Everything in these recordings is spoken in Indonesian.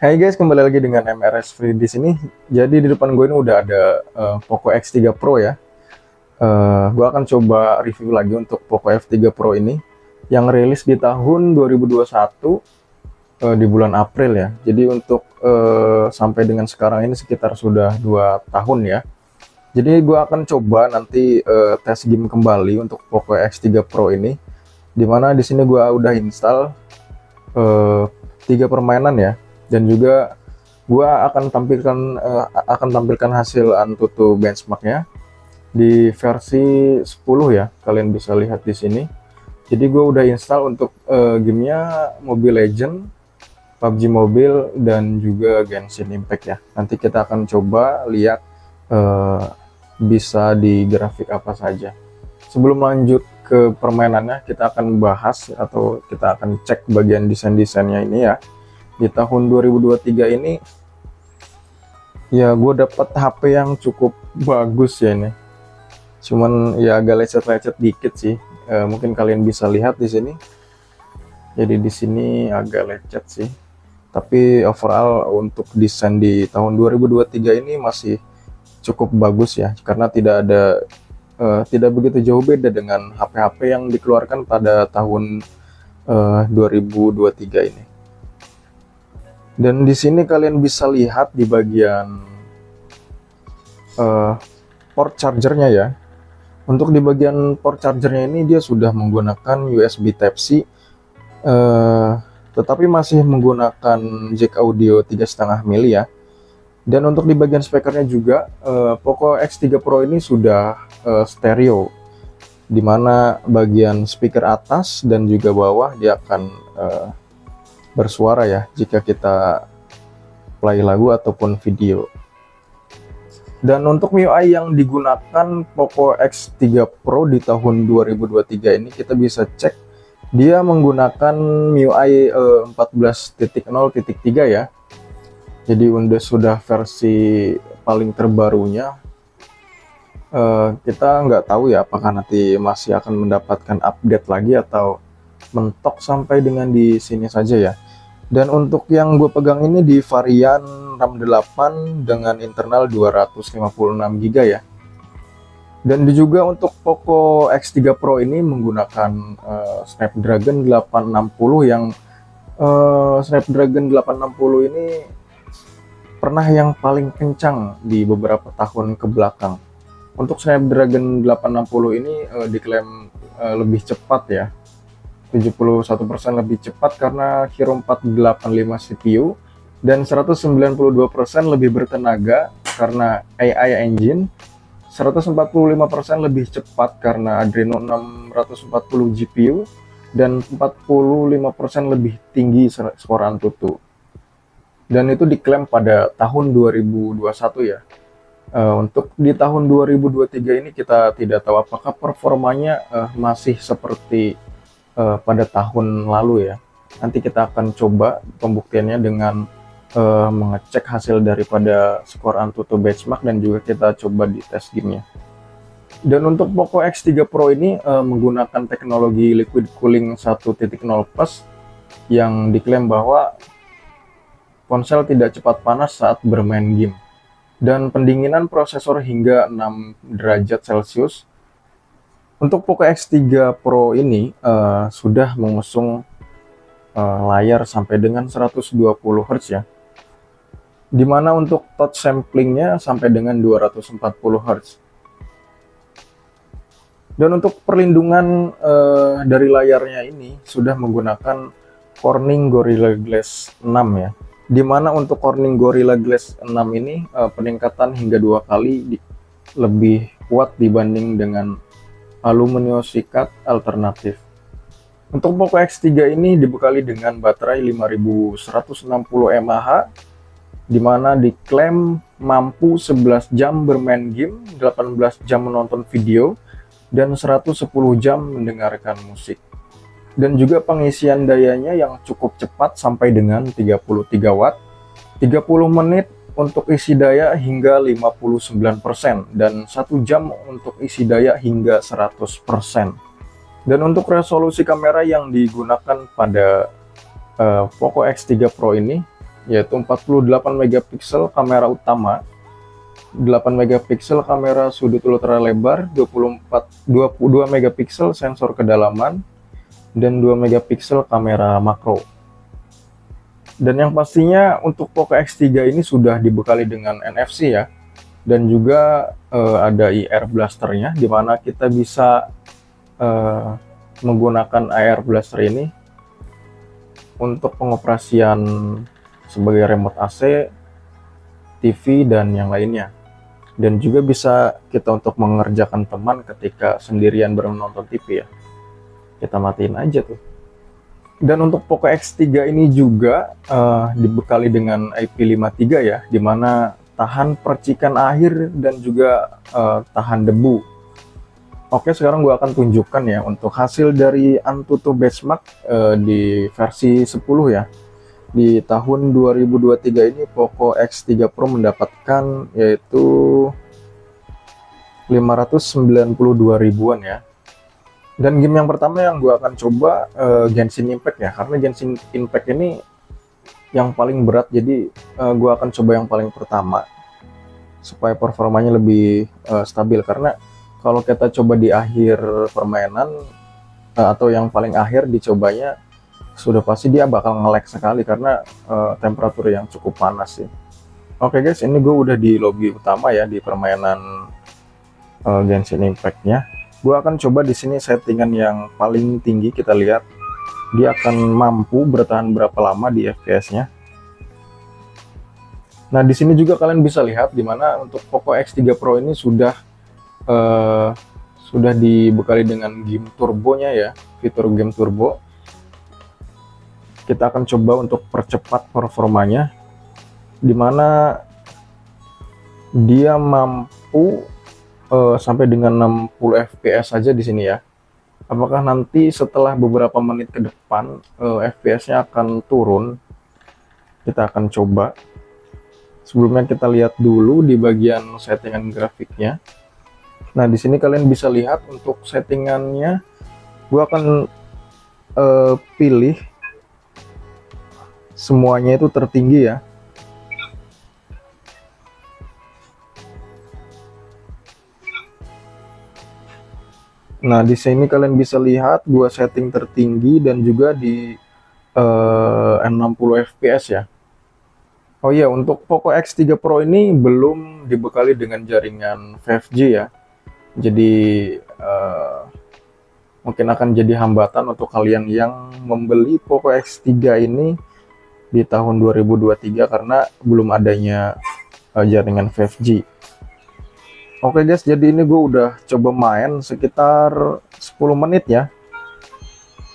Hai guys, kembali lagi dengan MRS Free di sini. Jadi di depan gue ini udah ada Poco X3 Pro ya. Gue akan coba review lagi untuk Poco F3 Pro ini yang rilis di tahun 2021 di bulan April ya. Jadi untuk sampai dengan sekarang ini sekitar sudah 2 tahun ya. Jadi gue akan coba nanti tes game kembali untuk Poco X3 Pro ini. Dimana di sini gue udah install 3 permainan ya. Dan juga gua akan tampilkan hasil Antutu benchmarknya di versi 10 ya. Kalian bisa lihat di sini. Jadi gua udah install untuk gamenya Mobile Legends, PUBG Mobile, dan juga Genshin Impact ya. Nanti kita akan coba lihat bisa di grafik apa saja. Sebelum lanjut ke permainannya, kita akan bahas atau kita akan cek bagian desain-desainnya ini ya. Di tahun 2023 ini ya gue dapat HP yang cukup bagus ya ini, cuman ya agak lecet-lecet dikit sih. Mungkin kalian bisa lihat di sini, jadi di sini agak lecet sih, tapi overall untuk desain di tahun 2023 ini masih cukup bagus ya, karena tidak begitu jauh beda dengan HP-HP yang dikeluarkan pada tahun 2023 ini. Dan di sini kalian bisa lihat di bagian port chargernya ya. Untuk di bagian port chargernya ini dia sudah menggunakan USB Type-C, tetapi masih menggunakan jack audio 3,5 mili ya. Dan untuk di bagian speakernya juga Poco X3 Pro ini sudah stereo, dimana bagian speaker atas dan juga bawah dia akan bersuara ya jika kita play lagu ataupun video. Dan untuk MIUI yang digunakan Poco X3 Pro di tahun 2023 ini kita bisa cek dia menggunakan MIUI 14.0.3 ya. Jadi sudah versi paling terbarunya. Kita nggak tahu ya apakah nanti masih akan mendapatkan update lagi atau mentok sampai dengan di sini saja ya. Dan untuk yang gue pegang ini di varian RAM 8 dengan internal 256 GB ya. Dan juga untuk Poco X3 Pro ini menggunakan Snapdragon 860 yang Snapdragon 860 ini pernah yang paling kencang di beberapa tahun ke belakang. Untuk Snapdragon 860 ini diklaim lebih cepat ya, 71% lebih cepat karena Hero 485 CPU, dan 192% lebih bertenaga karena AI Engine, 145% lebih cepat karena Adreno 640 GPU, dan 45% lebih tinggi skor Antutu. Dan itu diklaim pada tahun 2021 ya. Untuk di tahun 2023 ini kita tidak tahu apakah performanya masih seperti pada tahun lalu ya. Nanti kita akan coba pembuktiannya dengan mengecek hasil daripada skor Antutu benchmark dan juga kita coba di tes gamenya. Dan untuk Poco X3 Pro ini menggunakan teknologi liquid cooling 1.0 plus yang diklaim bahwa ponsel tidak cepat panas saat bermain game, dan pendinginan prosesor hingga 6 derajat Celcius. Untuk Poco X3 Pro ini sudah mengusung layar sampai dengan 120 Hz ya, dimana untuk touch samplingnya sampai dengan 240 Hz. Dan untuk perlindungan dari layarnya ini sudah menggunakan Corning Gorilla Glass 6 ya, dimana untuk Corning Gorilla Glass 6 ini peningkatan hingga 2 kali lebih kuat dibanding dengan aluminium sikat alternatif. Untuk Poco X3 ini dibekali dengan baterai 5160 mAh, dimana diklaim mampu 11 jam bermain game, 18 jam menonton video, dan 110 jam mendengarkan musik. Dan juga pengisian dayanya yang cukup cepat sampai dengan 33 watt, 30 menit untuk isi daya hingga 59%, dan 1 jam untuk isi daya hingga 100%. Dan untuk resolusi kamera yang digunakan pada Poco X3 Pro ini yaitu 48 megapiksel kamera utama, 8 megapiksel kamera sudut ultra lebar, 22 megapiksel sensor kedalaman, dan 2 megapiksel kamera makro. Dan yang pastinya untuk Poco X3 ini sudah dibekali dengan NFC ya, dan juga ada IR blasternya, dimana kita bisa menggunakan IR blaster ini untuk pengoperasian sebagai remote AC, TV, dan yang lainnya. Dan juga bisa kita untuk mengerjakan teman ketika sendirian menonton TV ya. Kita matiin aja tuh. Dan untuk Poco X3 ini juga dibekali dengan IP53 ya, dimana tahan percikan air dan juga tahan debu. Oke, sekarang gue akan tunjukkan ya untuk hasil dari Antutu Benchmark di versi 10 ya. Di tahun 2023 ini Poco X3 Pro mendapatkan yaitu 592 ribuan ya. Dan game yang pertama yang gue akan coba Genshin Impact ya, karena Genshin Impact ini yang paling berat, jadi gue akan coba yang paling pertama supaya performanya lebih stabil. Karena kalau kita coba di akhir permainan atau yang paling akhir dicobanya, sudah pasti dia bakal nge-lag sekali karena temperatur yang cukup panas sih. Oke guys, ini gue udah di lobby utama ya, di permainan Genshin Impact-nya. Gue akan coba di sini settingan yang paling tinggi. Kita lihat dia akan mampu bertahan berapa lama di FPS-nya. Nah, di sini juga kalian bisa lihat dimana untuk Poco X3 Pro ini sudah dibekali dengan game turbonya ya, fitur game turbo. Kita akan coba untuk percepat performanya, dimana dia mampu sampai dengan 60 fps saja di sini ya. Apakah nanti setelah beberapa menit ke depan FPS-nya akan turun? Kita akan coba. Sebelumnya kita lihat dulu di bagian settingan grafiknya. Nah, di sini kalian bisa lihat untuk settingannya. Gua akan pilih semuanya itu tertinggi ya. Nah, di sini kalian bisa lihat gua setting tertinggi dan juga di 60 fps ya. Oh iya, untuk Poco X3 Pro ini belum dibekali dengan jaringan 5G ya. Jadi mungkin akan jadi hambatan untuk kalian yang membeli Poco X3 ini di tahun 2023 karena belum adanya jaringan 5G. Oke guys, jadi ini gue udah coba main sekitar 10 menit ya.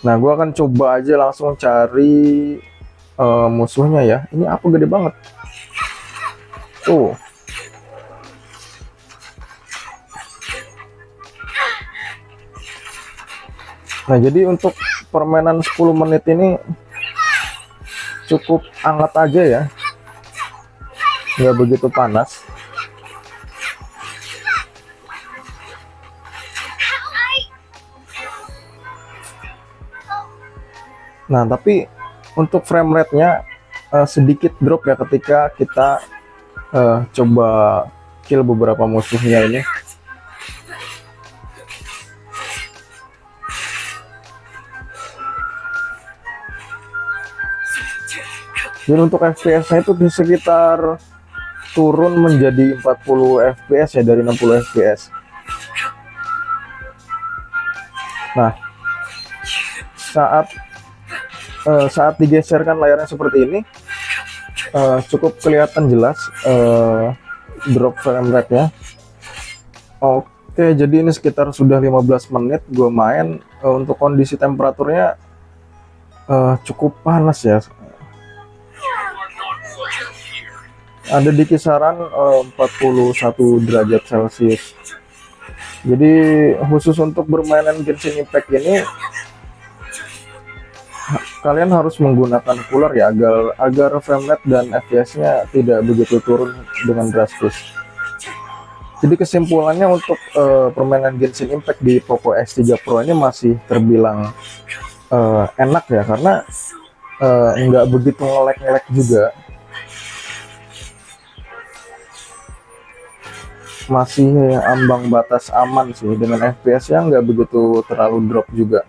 Nah, gue akan coba aja langsung cari musuhnya ya. Ini apa gede banget tuh. Nah, jadi untuk permainan 10 menit ini cukup hangat aja ya, nggak begitu panas. Nah, tapi untuk frame rate-nya sedikit drop ya ketika kita coba kill beberapa musuhnya ini. Jadi untuk FPS-nya itu di sekitar turun menjadi 40 fps ya dari 60 fps. Nah, saat digeserkan layarnya seperti ini, cukup kelihatan jelas drop frame rate-nya. Oke, jadi ini sekitar sudah 15 menit gue main. Untuk kondisi temperaturnya cukup panas ya. Ada di kisaran 41 derajat Celcius. Jadi khusus untuk bermainan Genshin Impact ini kalian harus menggunakan cooler ya, agar frame rate dan FPS-nya tidak begitu turun dengan drastis. Jadi kesimpulannya untuk permainan Genshin Impact di Poco X3 Pro ini masih terbilang enak ya, karena nggak begitu nge-lag juga. masih ambang batas aman sih, dengan FPS nya nggak begitu terlalu drop juga.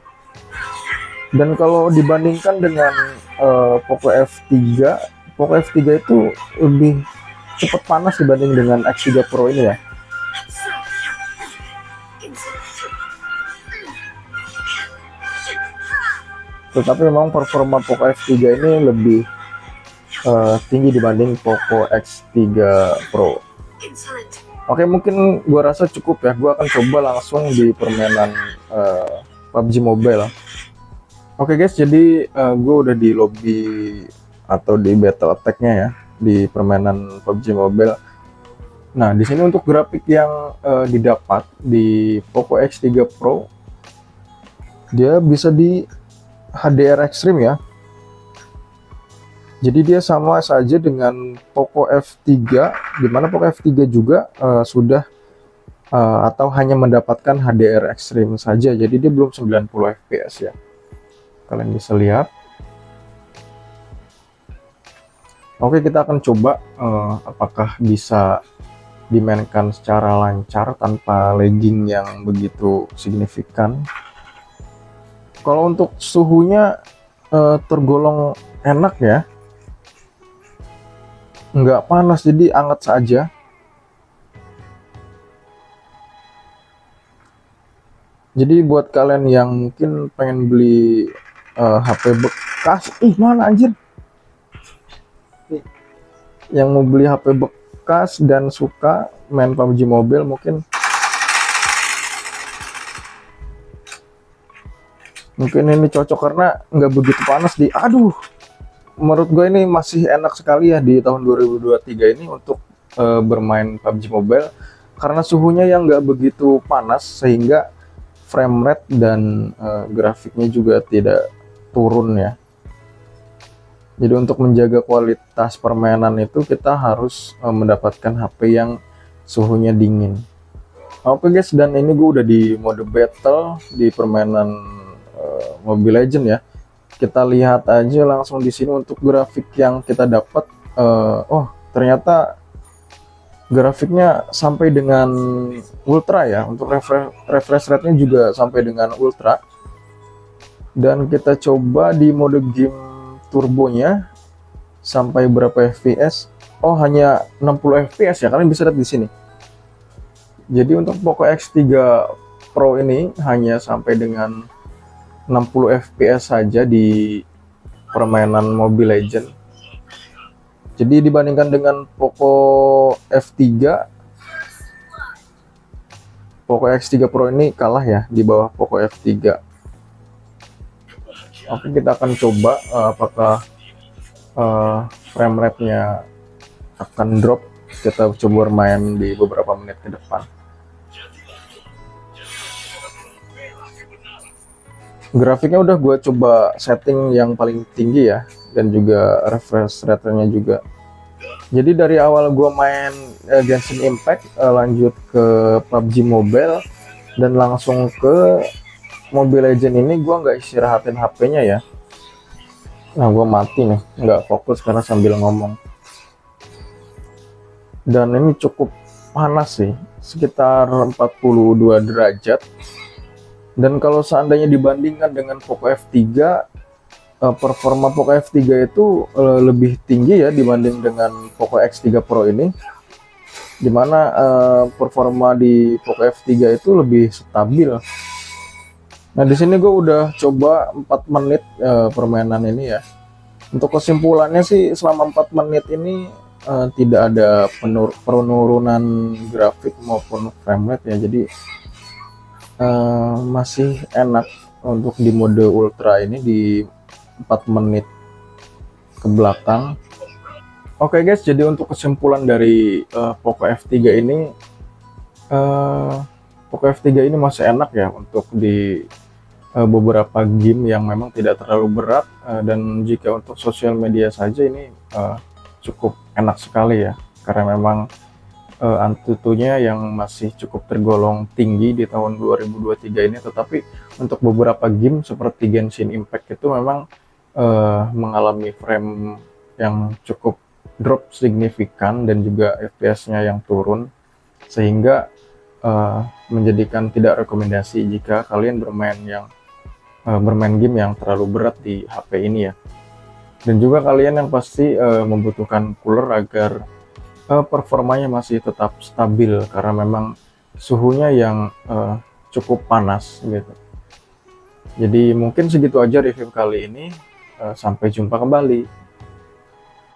Dan kalau dibandingkan dengan Poco F3, Poco F3 itu lebih cepat panas dibanding dengan X3 Pro ini ya. Tetapi memang performa Poco F3 ini lebih tinggi dibanding Poco X3 Pro. Oke, mungkin gua rasa cukup ya. Gua akan coba langsung di permainan PUBG Mobile. Oke guys, jadi gue udah di lobby atau di battle attack-nya ya di permainan PUBG Mobile. Nah, di sini untuk grafik yang didapat di Poco X3 Pro, dia bisa di HDR Extreme ya. Jadi dia sama saja dengan Poco F3, dimana Poco F3 juga sudah atau hanya mendapatkan HDR Extreme saja. Jadi dia belum 90 fps ya. Kalian bisa lihat. Oke, kita akan coba apakah bisa dimainkan secara lancar tanpa lagging yang begitu signifikan. Kalau untuk suhunya tergolong enak ya, nggak panas, jadi hangat saja. Jadi buat kalian yang mungkin pengen beli HP bekas, mana anjir, yang mau beli HP bekas dan suka main PUBG Mobile, mungkin ini cocok karena nggak begitu panas di, menurut gue ini masih enak sekali ya di tahun 2023 ini untuk bermain PUBG Mobile, karena suhunya yang nggak begitu panas sehingga frame rate dan grafiknya juga tidak turun ya. Jadi untuk menjaga kualitas permainan itu kita harus mendapatkan HP yang suhunya dingin. Oke guys, dan ini gue udah di mode battle di permainan Mobile Legends ya. Kita lihat aja langsung di sini untuk grafik yang kita dapat. Ternyata grafiknya sampai dengan ultra ya. Untuk refresh rate-nya juga sampai dengan ultra. Dan kita coba di mode game turbonya sampai berapa fps? Hanya 60 fps ya. Kalian bisa lihat di sini. Jadi untuk Poco X3 Pro ini hanya sampai dengan 60 fps saja di permainan Mobile Legends. Jadi dibandingkan dengan Poco F3, Poco X3 Pro ini kalah ya di bawah Poco F3. Oke, kita akan coba apakah frame rate-nya akan drop. Kita coba bermain di beberapa menit ke depan. Grafiknya udah gue coba setting yang paling tinggi ya, dan juga refresh rate-nya juga. Jadi dari awal gue main Genshin Impact, lanjut ke PUBG Mobile, dan langsung ke Mobile Legends ini gue nggak istirahatin HP-nya ya. Nah, gue mati nih, nggak fokus karena sambil ngomong. Dan ini cukup panas sih, sekitar 42 derajat. Dan kalau seandainya dibandingkan dengan Poco F3, performa Poco F3 itu lebih tinggi ya dibanding dengan Poco X3 Pro ini, dimana performa di Poco F3 itu lebih stabil. Nah, di sini gue udah coba 4 menit permainan ini ya. Untuk kesimpulannya sih, selama 4 menit ini tidak ada penurunan grafik maupun frame rate ya. Jadi masih enak untuk di mode ultra ini di 4 menit ke belakang. Oke guys, jadi untuk kesimpulan dari Poco F3 ini, Poco F3 ini masih enak ya untuk di beberapa game yang memang tidak terlalu berat, dan jika untuk sosial media saja ini cukup enak sekali ya, karena memang Antutunya yang masih cukup tergolong tinggi di tahun 2023 ini. Tetapi untuk beberapa game seperti Genshin Impact itu memang mengalami frame yang cukup drop signifikan dan juga FPS-nya yang turun. sehingga menjadikan tidak rekomendasi jika kalian bermain game yang terlalu berat di HP ini ya. Dan juga kalian yang pasti membutuhkan cooler agar performanya masih tetap stabil karena memang suhunya yang cukup panas gitu. Jadi mungkin segitu aja review kali ini. Sampai jumpa kembali.